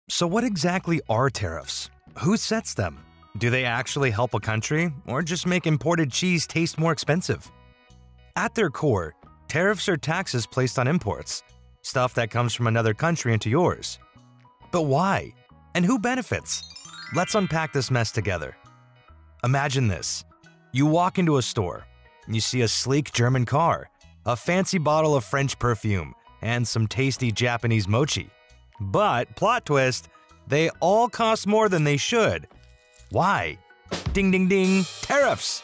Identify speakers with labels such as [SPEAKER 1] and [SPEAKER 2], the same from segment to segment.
[SPEAKER 1] So what exactly are tariffs? Who sets them? Do they actually help a country or just make imported cheese taste more expensive? At their core, tariffs are taxes placed on imports, stuff that comes from another country into yours. But why? And who benefits? Let's unpack this mess together. Imagine this. You walk into a store. You see a sleek German car, a fancy bottle of French perfume, and some tasty Japanese mochi. But, plot twist, they all cost more than they should. Why? Ding ding ding, tariffs!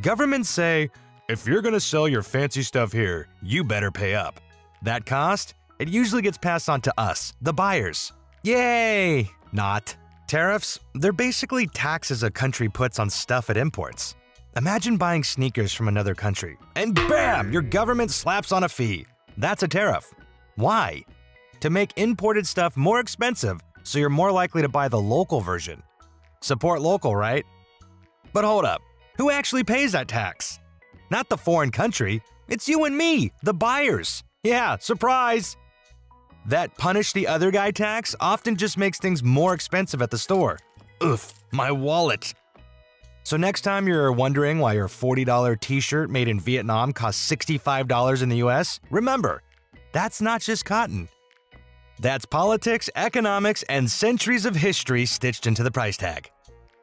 [SPEAKER 1] Governments say, if you're gonna sell your fancy stuff here, you better pay up. That cost? It usually gets passed on to us, the buyers. Yay! Not. Tariffs, they're basically taxes a country puts on stuff it imports. Imagine buying sneakers from another country, and bam! Your government slaps on a fee. That's a tariff. Why? To make imported stuff more expensive so you're more likely to buy the local version. Support local, right? But hold up, who actually pays that tax? Not the foreign country, it's you and me, the buyers. Yeah, surprise! That punish the other guy tax often just makes things more expensive at the store. Oof, my wallet. So next time you're wondering why your $40 t-shirt made in Vietnam costs $65 in the US, remember, that's not just cotton. That's politics, economics, and centuries of history stitched into the price tag.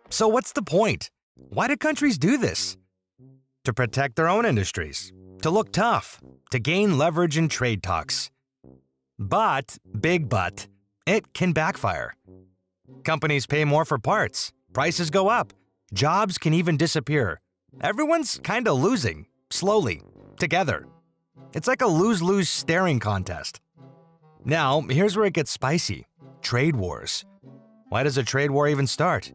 [SPEAKER 1] So what's the point? Why do countries do this? To protect their own industries, to look tough, to gain leverage in trade talks. But, big but, it can backfire. Companies pay more for parts, prices go up, jobs can even disappear. Everyone's kinda losing, slowly, together. It's like a lose-lose staring contest. Now, here's where it gets spicy. Trade wars. Why does a trade war even start?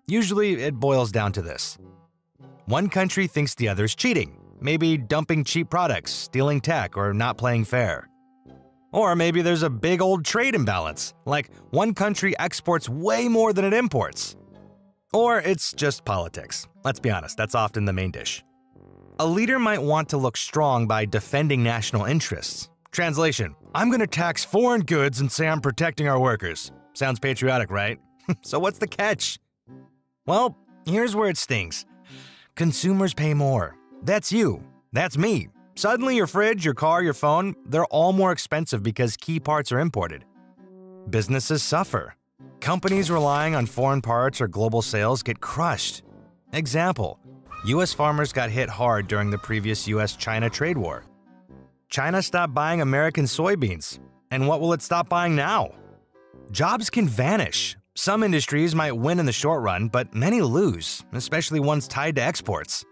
[SPEAKER 1] Usually, it boils down to this. One country thinks the other's cheating, maybe dumping cheap products, stealing tech, or not playing fair. Or maybe there's a big old trade imbalance, like one country exports way more than it imports. Or it's just politics. Let's be honest, that's often the main dish. A leader might want to look strong by defending national interests. Translation, I'm gonna tax foreign goods and say I'm protecting our workers. Sounds patriotic, right? So what's the catch? Well, here's where it stings. Consumers pay more. That's you. That's me. Suddenly your fridge, your car, your phone, they're all more expensive because key parts are imported. Businesses suffer. Companies relying on foreign parts or global sales get crushed. Example, US farmers got hit hard during the previous US-China trade war. China stopped buying American soybeans, and what will it stop buying now? Jobs can vanish. Some industries might win in the short run, but many lose, especially ones tied to exports.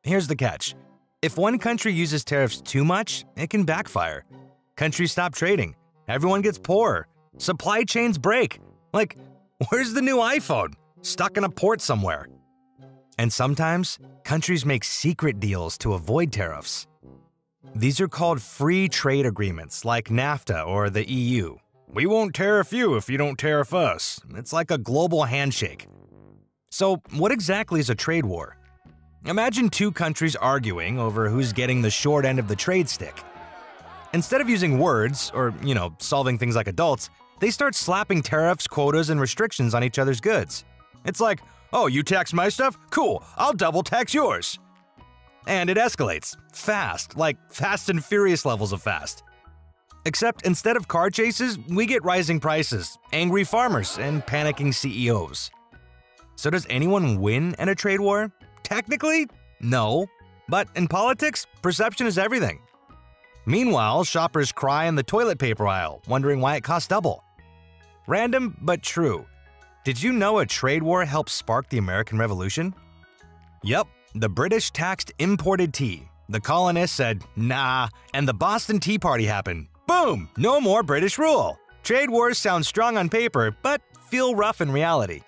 [SPEAKER 1] Here's the catch. If one country uses tariffs too much, it can backfire. Countries stop trading, everyone gets poorer, supply chains break. Like, where's the new iPhone? Stuck in a port somewhere. And sometimes, countries make secret deals to avoid tariffs. These are called free trade agreements like NAFTA or the EU. We won't tariff you if you don't tariff us. It's like a global handshake. So what exactly is a trade war? Imagine two countries arguing over who's getting the short end of the trade stick. Instead of using words or, solving things like adults, they start slapping tariffs, quotas, and restrictions on each other's goods. It's like, oh, you tax my stuff? Cool, I'll double tax yours. And it escalates, fast, like Fast and Furious levels of fast. Except instead of car chases, we get rising prices, angry farmers, and panicking CEOs. So does anyone win in a trade war? Technically, no. But in politics, perception is everything. Meanwhile, shoppers cry in the toilet paper aisle, wondering why it costs double. Random, but true. Did you know a trade war helped spark the American Revolution? Yep, the British taxed imported tea. The colonists said, nah, and the Boston Tea Party happened. Boom! No more British rule. Trade wars sound strong on paper, but feel rough in reality.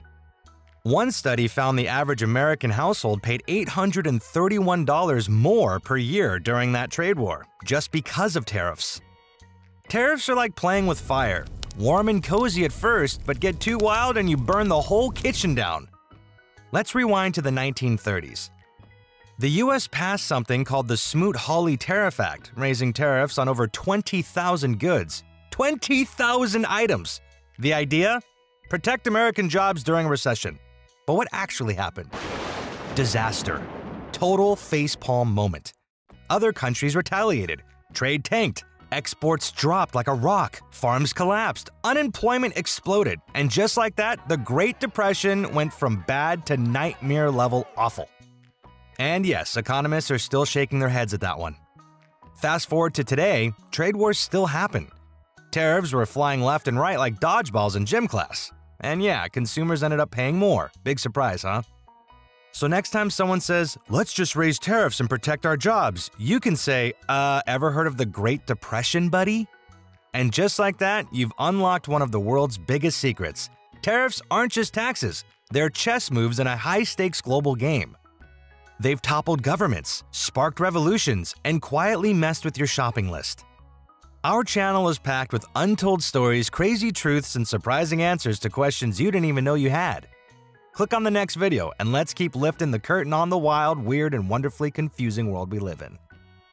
[SPEAKER 1] One study found the average American household paid $831 more per year during that trade war, just because of tariffs. Tariffs are like playing with fire. Warm and cozy at first, but get too wild and you burn the whole kitchen down. Let's rewind to the 1930s. The US passed something called the Smoot-Hawley Tariff Act, raising tariffs on over 20,000 goods. 20,000 items! The idea? Protect American jobs during a recession. But what actually happened? Disaster. Total facepalm moment. Other countries retaliated. Trade tanked. Exports dropped like a rock. Farms collapsed. Unemployment exploded. And just like that, the Great Depression went from bad to nightmare-level awful. And yes, economists are still shaking their heads at that one. Fast forward to today, trade wars still happen. Tariffs were flying left and right like dodgeballs in gym class. And yeah, consumers ended up paying more. Big surprise, huh? So next time someone says, let's just raise tariffs and protect our jobs, you can say, ever heard of the Great Depression, buddy? And just like that, you've unlocked one of the world's biggest secrets. Tariffs aren't just taxes. They're chess moves in a high-stakes global game. They've toppled governments, sparked revolutions, and quietly messed with your shopping list. Our channel is packed with untold stories, crazy truths, and surprising answers to questions you didn't even know you had. Click on the next video and let's keep lifting the curtain on the wild, weird, and wonderfully confusing world we live in.